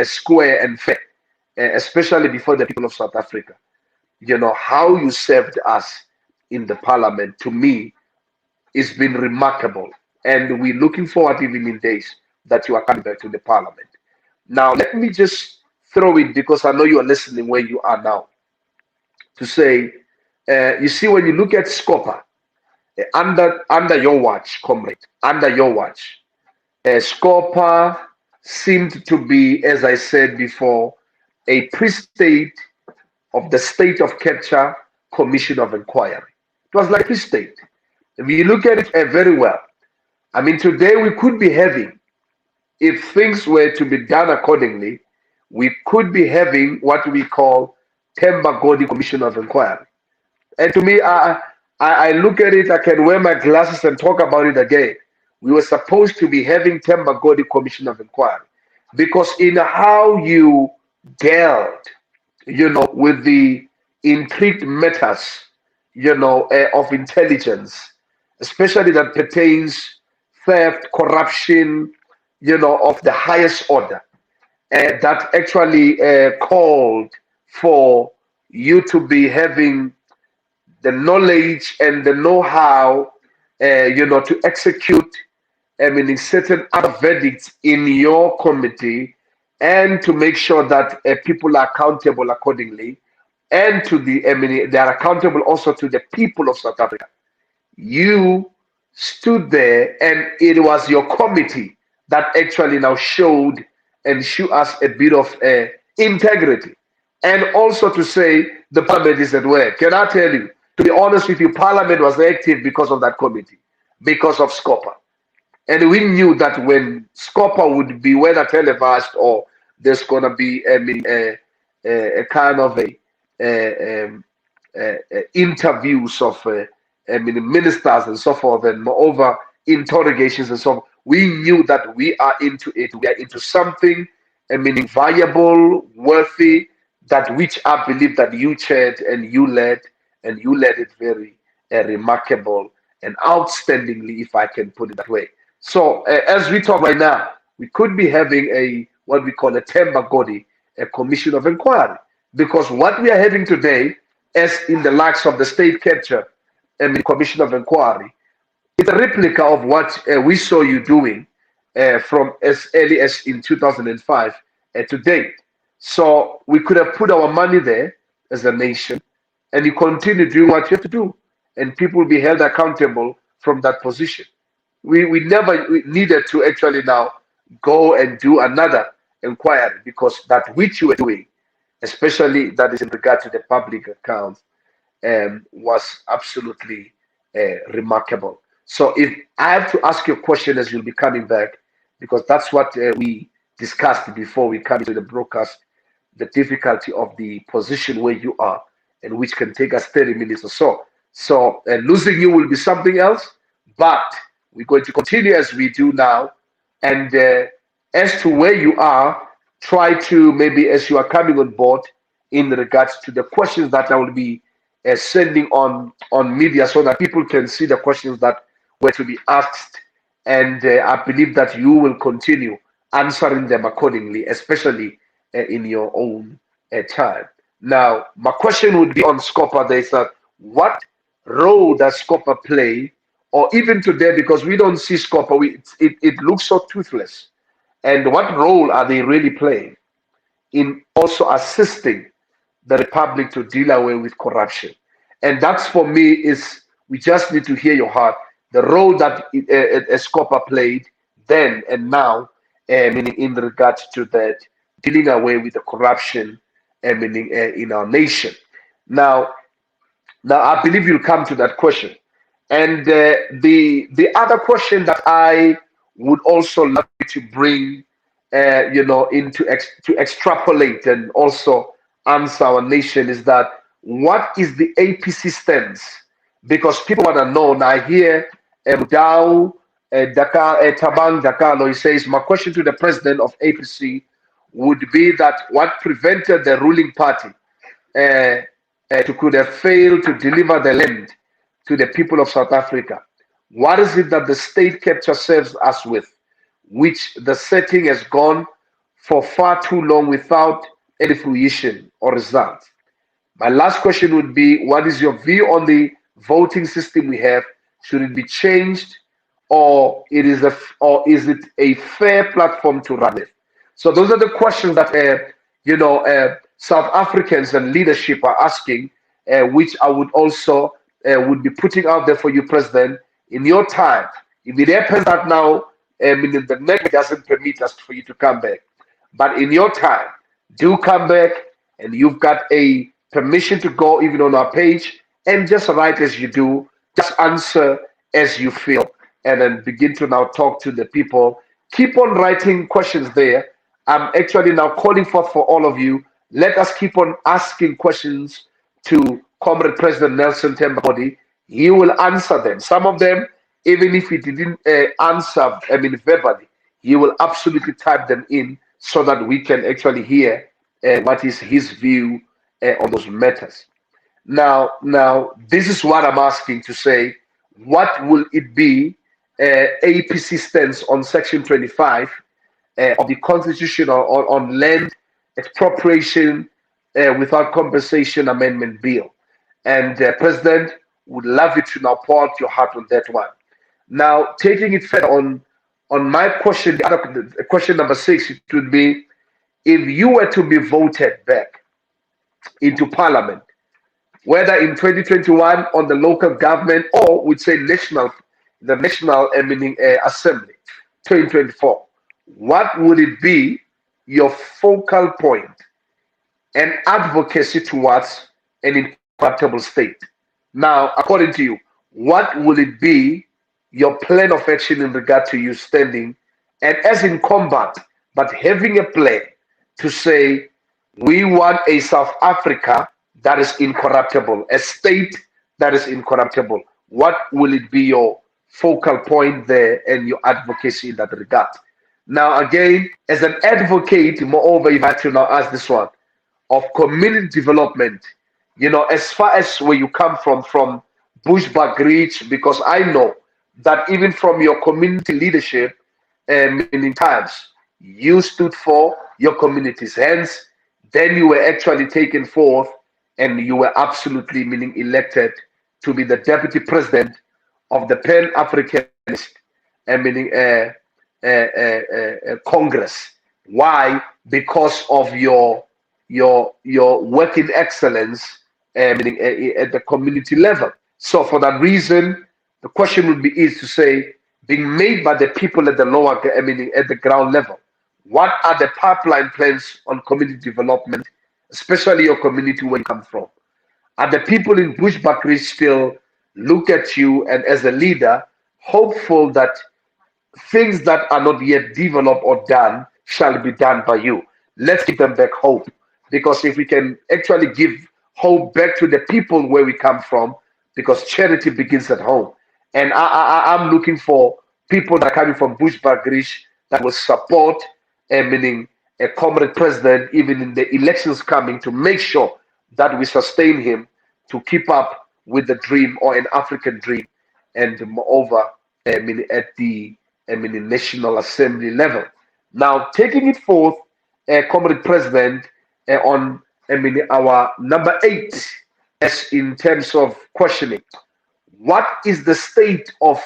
square and fair, especially before the people of South Africa. How you served us in the parliament, to me, it's been remarkable, and we're looking forward even in days that you are coming back to the parliament. Now let me just throw it, because I know you are listening where you are now, to say, you see, when you look at SCOPA, under your watch, comrade, under your watch, SCOPA seemed to be, as I said before, a pre-state of the State of Capture Commission of Inquiry. It was like pre-state. If you look at it very well, today we could be having, if things were to be done accordingly, we could be having what we call Themba Godi Commission of Inquiry. And to me, I look at it, I can wear my glasses and talk about it again. We were supposed to be having Themba Godi Commission of Inquiry, because in how you dealt, with the intrigued matters, of intelligence, especially that pertains theft, corruption, of the highest order, that actually called for you to be having the knowledge and the know-how, to execute, certain other verdicts in your committee, and to make sure that people are accountable accordingly, and to they are accountable also to the people of South Africa. You stood there, and it was your committee that actually now showed us a bit of integrity, and also to say the parliament is at work. Can I tell you? To be honest with you, Parliament was active because of that committee, because of SCOPA. And we knew that when SCOPA would be whether televised or there's going to be a kind of interviews of ministers and so forth, and moreover, interrogations and so on, we knew that we are into it. We are into something, viable, worthy, that which I believe that you chaired and you led it very remarkable and outstandingly, if I can put it that way. So as we talk right now, we could be having what we call a Themba Godi, a commission of inquiry, because what we are having today, as in the likes of the state capture commission of inquiry, it's a replica of what we saw you doing from as early as in 2005 to date. So we could have put our money there as a nation, and you continue doing what you have to do, and people will be held accountable from that position. We never needed to actually now go and do another inquiry, because that which you were doing, especially that is in regard to the public account, was absolutely remarkable. So if I have to ask you a question as you'll be coming back, because that's what we discussed before we come into the broadcast, the difficulty of the position where you are, and which can take us 30 minutes or so. So losing you will be something else, but we're going to continue as we do now. And as to where you are, try to maybe as you are coming on board in regards to the questions that I will be sending on media, so that people can see the questions that were to be asked. And I believe that you will continue answering them accordingly, especially in your own time. Now, my question would be on Scopa. There is that what role does Scopa play, or even today, because we don't see Scopa, it looks so toothless. And what role are they really playing in also assisting the Republic to deal away with corruption? And that's, for me, is we just need to hear your heart. The role that Scopa played then and now, meaning in regards to that, dealing away with the corruption, meaning in our nation. Now I believe you'll come to that question. And the other question that I would also love to bring, into to extrapolate and also answer our nation is that what is the APC stance? Because people want to know. Now here, Mudau Tabang Dakalo, he says, my question to the president of APC would be that what prevented the ruling party to could have failed to deliver the land to the people of South Africa? What is it that the state kept yourselves us with, which the setting has gone for far too long without any fruition or result? My last question would be, what is your view on the voting system we have? Should it be changed, or is it a fair platform to run it? So those are the questions that South Africans and leadership are asking, which I would also would be putting out there for you, President, in your time. If it happens that now, the network doesn't permit us for you to come back, but in your time, do come back, and you've got a permission to go even on our page, and just write as you do, just answer as you feel, and then begin to now talk to the people. Keep on writing questions there. I'm actually now calling forth for all of you. Let us keep on asking questions to Comrade President Nelson Themba Godi. He will answer them. Some of them, even if he didn't answer, verbally, he will absolutely type them in so that we can actually hear what is his view on those matters. Now, this is what I'm asking to say. What will it be? APC stance on Section 25 of the Constitution on land expropriation without compensation amendment bill. And President, would love you to now pour out your heart on that one. Now, taking it further on my question, question number 6, it would be, if you were to be voted back into Parliament, whether in 2021 on the local government, or we'd say the National Assembly, 2024, what would it be your focal point and advocacy towards an incorruptible state? Now, according to you, what will it be your plan of action in regard to you standing and as in combat, but having a plan to say, we want a South Africa that is incorruptible, a state that is incorruptible? What will it be your focal point there and your advocacy in that regard? Now, again, as an advocate, moreover, if I had to now ask this one, of community development, as far as where you come from Bushbuck Ridge, because I know that even from your community leadership, many times, you stood for your communities. Hence, then you were actually taken forth and you were absolutely elected to be the deputy president of the Pan-Africanist Congress. Why? Because of your work in excellence at the community level. So for that reason, the question would be easy to say, being made by the people at the lower, at the ground level. What are the pipeline plans on community development, especially your community where you come from? Are the people in Bushbuckridge still look at you and as a leader, hopeful that things that are not yet developed or done shall be done by you? Let's give them back hope. Because if we can actually give hope back to the people where we come from, because charity begins at home. And I'm looking for people that are coming from Bushbuckridge that will support, meaning a comrade president, even in the elections coming, to make sure that we sustain him to keep up with the dream or an African dream. And moreover, at the National Assembly level. Now, taking it forth, comrade president, on our number 8, as in terms of questioning, what is the state of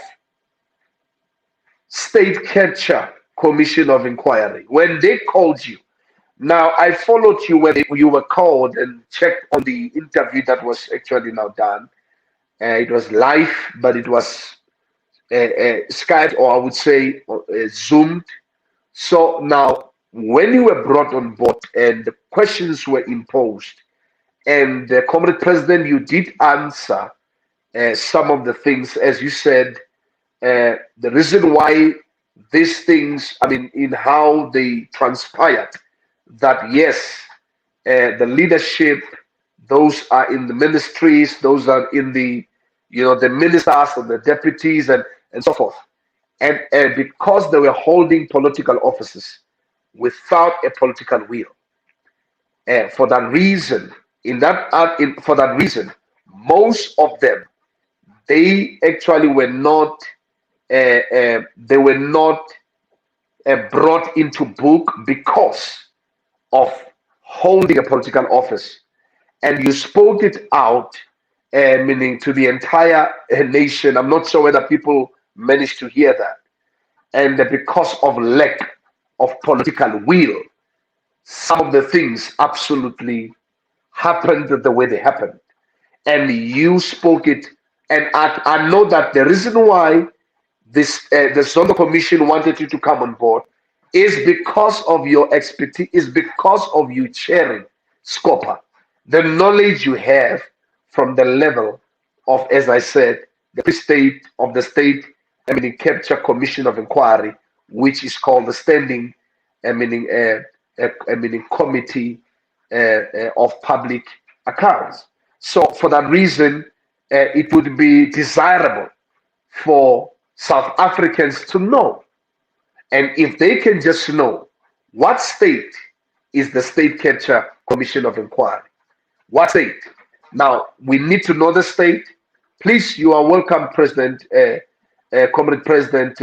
State Capture Commission of Inquiry when they called you? Now, I followed you when you were called and checked on the interview that was actually now done. It was live, but it was Skype, or I would say Zoomed. So now, when you were brought on board and the questions were imposed, and Comrade President, you did answer some of the things, as you said, the reason why these things, in how they transpired, that yes, the leadership, those are in the ministries, those are in the, the ministers and the deputies and so forth. And because they were holding political offices without a political will, for that reason, for that reason, most of them, they actually were not, brought into book because of holding a political office. And you spoke it out, meaning to the entire nation. I'm not sure whether people managed to hear that. And because of lack of political will, some of the things absolutely happened the way they happened. And you spoke it. And I know that the reason why the Zondo Commission wanted you to come on board is because of your expertise, is because of you sharing, Scopa, the knowledge you have from the level of, as I said, the state Capture Commission of Inquiry, which is called the Standing Committee of Public Accounts. So for that reason, it would be desirable for South Africans to know. And if they can just know what state is the State Capture Commission of Inquiry, what state? Now, we need to know the state. Please, you are welcome, President, Comrade President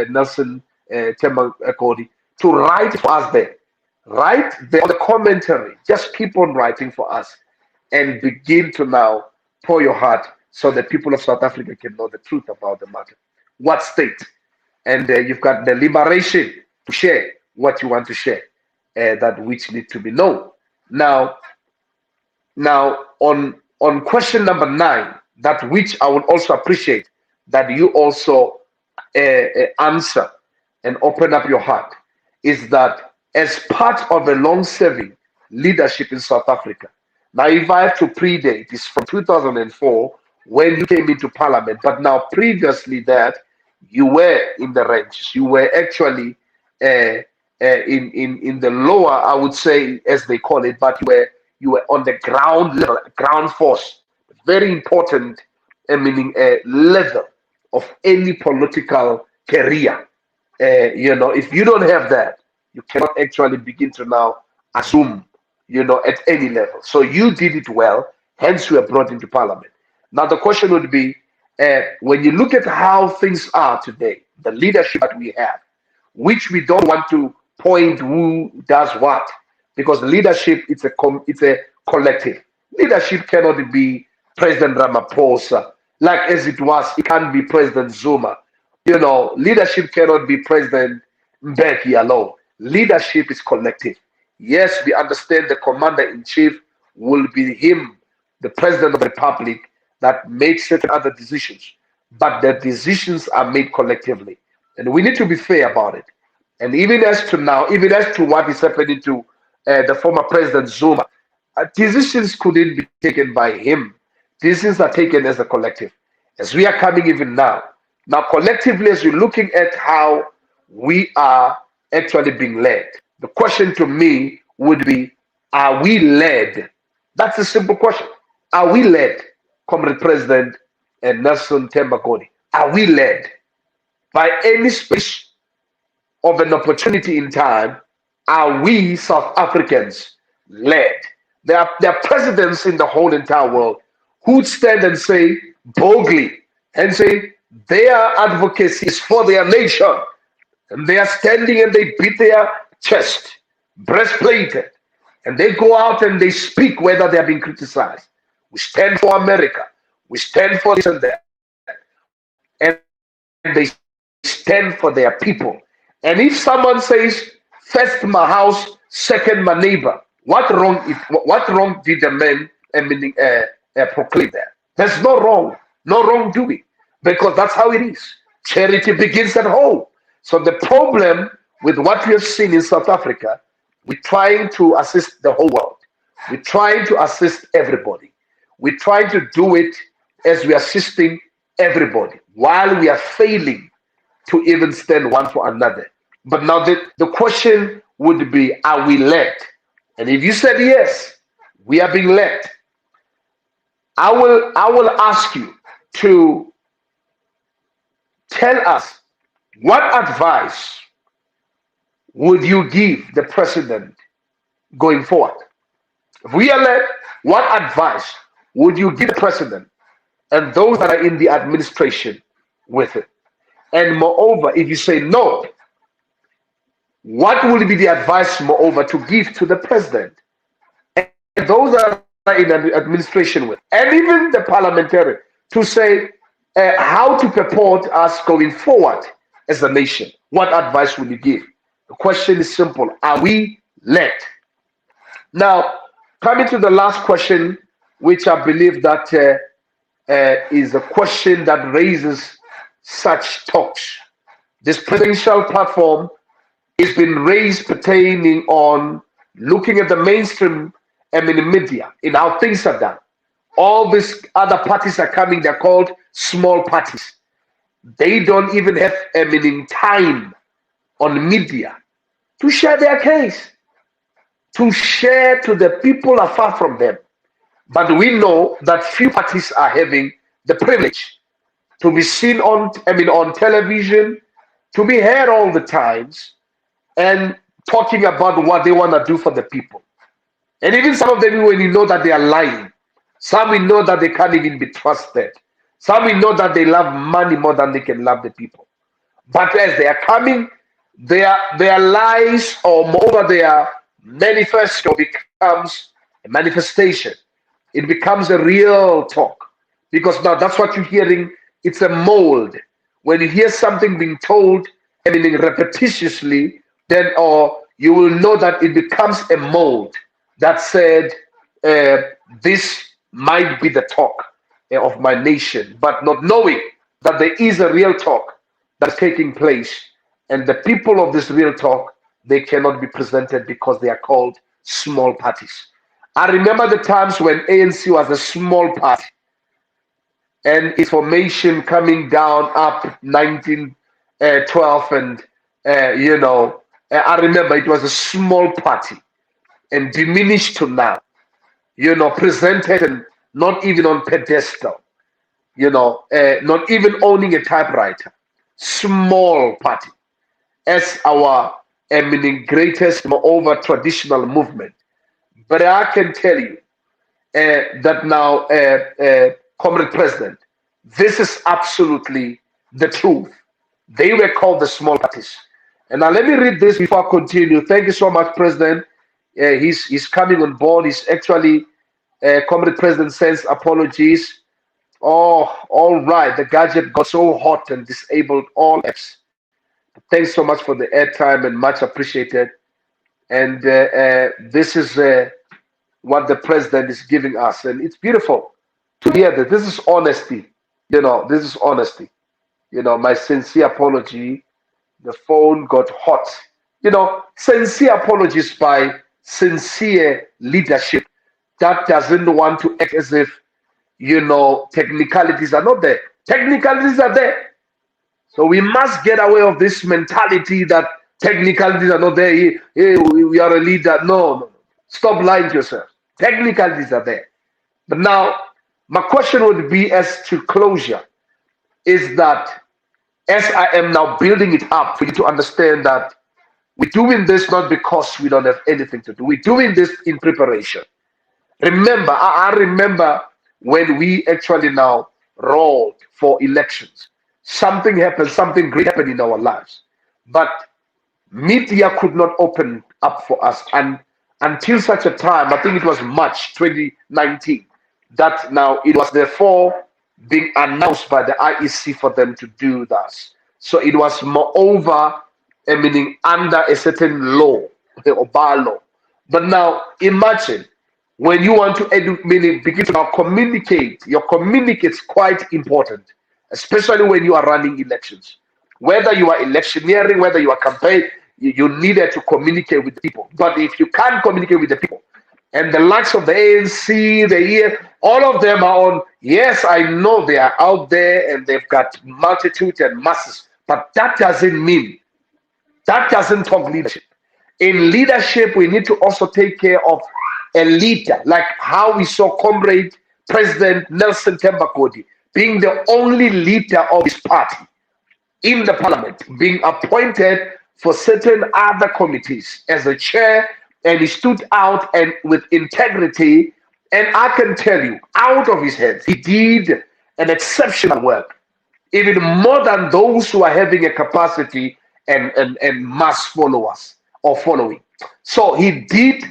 Nelson Themba Godi, to write for us there. Write there on the commentary. Just keep on writing for us and begin to now pour your heart so the people of South Africa can know the truth about the matter. What state? And you've got the liberation to share what you want to share, that which need to be known. Now on question number 9, that which I would also appreciate that you also answer and open up your heart, is that as part of a long-serving leadership in South Africa. Now, if I have to predate, it's from 2004 when you came into parliament, but now previously that, you were in the ranks. You were actually in the lower, I would say, as they call it, but you were on the ground level, ground force. Very important, level of any political career. If you don't have that, you cannot actually begin to now assume, at any level. So you did it well, hence you were brought into parliament. Now the question would be, when you look at how things are today, the leadership that we have, which we don't want to point who does what, because leadership, it's a collective. Leadership cannot be President Ramaphosa, like as it was, it can't be President Zuma. Leadership cannot be President Mbeki alone. Leadership is collective. Yes, we understand the commander-in-chief will be him, the president of the republic, that makes certain other decisions. But the decisions are made collectively. And we need to be fair about it. And even as to now, even as to what is happening to the former President Zuma, decisions couldn't be taken by him. Decisions are taken as a collective. As we are coming even now, collectively, as we're looking at how we are actually being led, the question to me would be, are we led? That's a simple question. Are we led, Comrade President and Nelson Themba Godi? Are we led by any space of an opportunity in time? Are we South Africans led? There are presidents in the whole entire world who stand and say boldly and say their advocacy is for their nation. And they are standing and they beat their chest, breastplated, and they go out and they speak whether they are being criticized. We stand for America. We stand for this and that. And they stand for their people. And if someone says, first my house, second my neighbor, what wrong did the man proclaim there? There's no wrongdoing, because that's how it is. Charity begins at home. So the problem with what we have seen in South Africa, we're trying to assist the whole world. We're trying to assist everybody. We're trying to do it as we are assisting everybody, while we are failing to even stand one for another. But now the question would be, are we led? And if you said yes, we are being led, I will ask you to tell us, what advice would you give the president going forward? If we are led, what advice would you give the president and those that are in the administration with it? And moreover, if you say no, what will be the advice, moreover, to give to the president and those that are in the administration with, and even the parliamentarian, to say how to purport us going forward as a nation? What advice will you give? The question is simple. Are we led? Now, coming to the last question, which I believe that is a question that raises such talks. This presidential platform has been raised pertaining on looking at the mainstream media, in how things are done. All these other parties are coming, they're called small parties. They don't even have time on media to share their case, to share to the people afar from them. But we know that few parties are having the privilege to be seen on television, to be heard all the times, and talking about what they want to do for the people. And even some of them, when you know that they are lying, some we know that they can't even be trusted. Some we know that they love money more than they can love the people. But as they are coming, their lies, or moreover their manifesto, becomes a manifestation. It becomes a real talk. Because now that's what you're hearing. It's a mold. When you hear something being told, repetitiously, then you will know that it becomes a mold that said, this might be the talk of my nation, but not knowing that there is a real talk that's taking place, and the people of this real talk, they cannot be presented because they are called small parties. I remember the times when ANC was a small party, and its formation coming down up 1912, and I remember it was a small party and diminished to now, presented and not even on pedestal, not even owning a typewriter. Small party as our greatest, moreover, traditional movement. But I can tell you that now, Comrade President, this is absolutely the truth. They were called the small parties. And now let me read this before I continue. Thank you so much, President. He's coming on board. He's actually, Comrade President sends apologies. Oh, all right. The gadget got so hot and disabled all apps. Thanks so much for the airtime, and much appreciated. And this is what the president is giving us. And it's beautiful to hear that. This is honesty. This is honesty. My sincere apology. The phone got hot. Sincere apologies by sincere leadership that doesn't want to act as if, technicalities are not there. Technicalities are there. So we must get away of this mentality that technicalities are not there. We are a leader. No, no. Stop lying to yourself. Technicalities are there. But now, my question would be as to closure is that as I am now building it up for you to understand that we're doing this not because we don't have anything to do. We're doing this in preparation. Remember, I remember when we actually now rolled for elections. Something happened, something great happened in our lives. But media could not open up for us. And until such a time, I think it was March 2019, that now it was therefore being announced by the IEC for them to do that. So it was moreover, meaning under a certain law, or bylaw. But now imagine when you want to meaning begin to now communicate, your communicate is quite important, especially when you are running elections. Whether you are electioneering, whether you are campaigning, you needed to communicate with the people. But if you can't communicate with the people, and the likes of the ANC, all of them are on, yes, I know they are out there and they've got multitude and masses, but that doesn't mean, that doesn't talk leadership. In leadership, we need to also take care of a leader, like how we saw Comrade President Nelson Themba Godi being the only leader of his party in the parliament, being appointed for certain other committees as a chair, and he stood out and with integrity. And I can tell you, out of his hands, he did an exceptional work, even more than those who are having a capacity and mass followers or following. So he did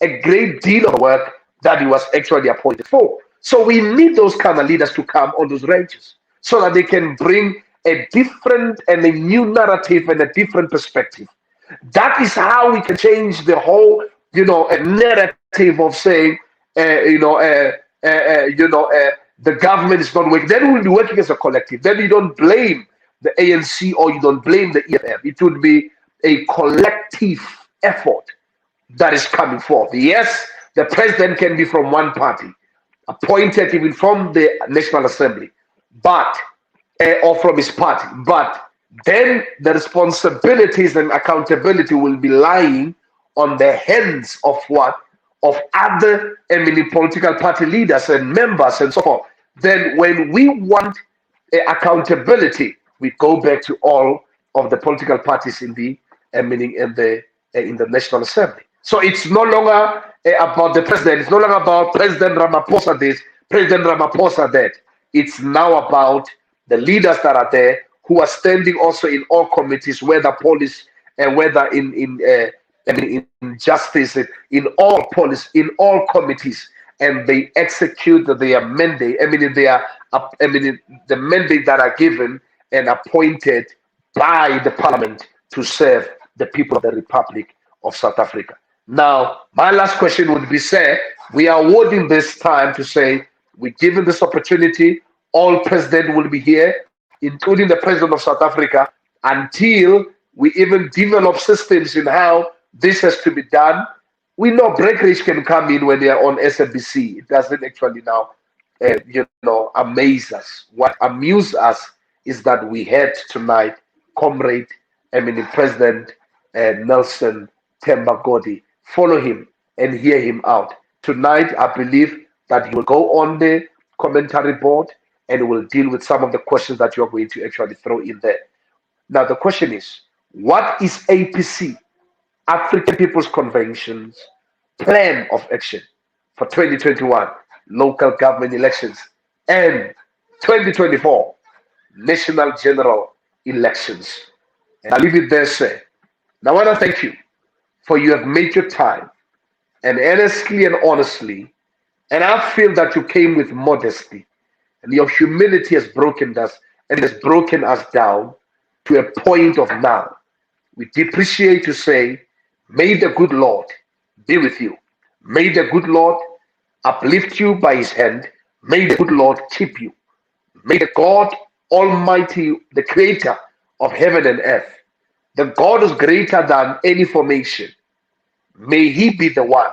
a great deal of work that he was actually appointed for. So we need those kind of leaders to come on those ranges so that they can bring a different and a new narrative and a different perspective. That is how we can change the whole, a narrative of saying, the government is not working. Then we'll be working as a collective. Then you don't blame the ANC or you don't blame the EFF. It would be a collective effort that is coming forth. Yes, the president can be from one party, appointed even from the National Assembly, but or from his party. But then the responsibilities and accountability will be lying on the hands of what? Of other political party leaders and members and so forth. Then when we want accountability, we go back to all of the political parties in the National Assembly. So it's no longer about the president. It's no longer about President Ramaphosa this, President Ramaphosa that. It's now about the leaders that are there who are standing also in all committees, whether police and whether in justice, in all police, in all committees, and they execute their mandate. The mandate that are given and appointed by the parliament to serve the people of the Republic of South Africa. Now, my last question would be, sir, we are awarding this time to say, we're given this opportunity, all president will be here, including the president of South Africa, until we even develop systems in how this has to be done. We know breakage can come in when they are on SABC. It doesn't actually now, amaze us. What amuses us is that we had tonight Comrade, President Nelson Themba Godi. Follow him and hear him out. Tonight, I believe that he will go on the commentary board and will deal with some of the questions that you're going to actually throw in there. Now, the question is, what is APC, African People's Convention's plan of action for 2021 local government elections and 2024 national general elections? And I'll leave it there, sir. Now, I want to thank you for you have made your time and earnestly and honestly, and I feel that you came with modesty, and your humility has broken us and has broken us down to a point of now. We depreciate to say, may the good Lord be with you. May the good Lord uplift you by his hand. May the good Lord keep you. May the God Almighty, the creator of heaven and earth, the God who's greater than any formation, may He be the one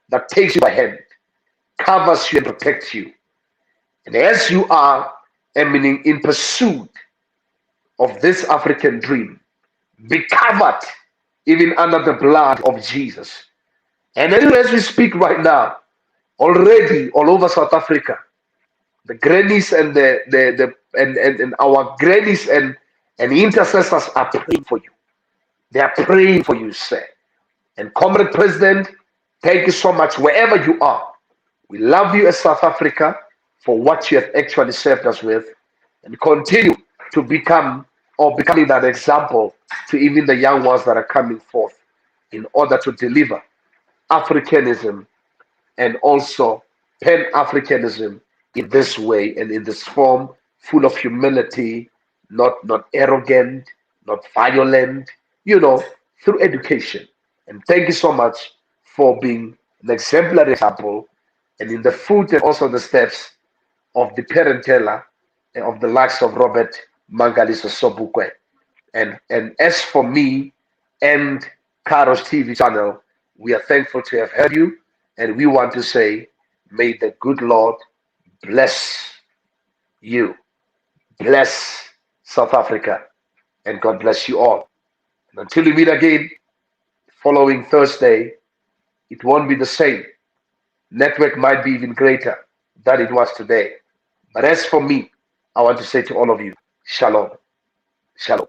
that takes you by hand, covers you and protects you. And as you are in pursuit of this African dream, be covered even under the blood of Jesus. And as we speak right now, already all over South Africa, the grannies and and our grannies and intercessors are praying for you. They are praying for you, sir. And Comrade President, thank you so much wherever you are. We love you as South Africa for what you have actually served us with, and continue to becoming that example to even the young ones that are coming forth in order to deliver Africanism and also Pan-Africanism in this way and in this form, full of humility, not arrogant, not violent, through education. And thank you so much for being an exemplary example and in the foot and also the steps of the parentela and of the likes of Robert Mangaliso Sobukwe. And as for me and Kairos TV channel, we are thankful to have heard you, and we want to say, may the good Lord bless you, bless South Africa, and God bless you all. And until we meet again, following Thursday, it won't be the same. Network might be even greater than it was today. But as for me, I want to say to all of you, Shalom. Shalom.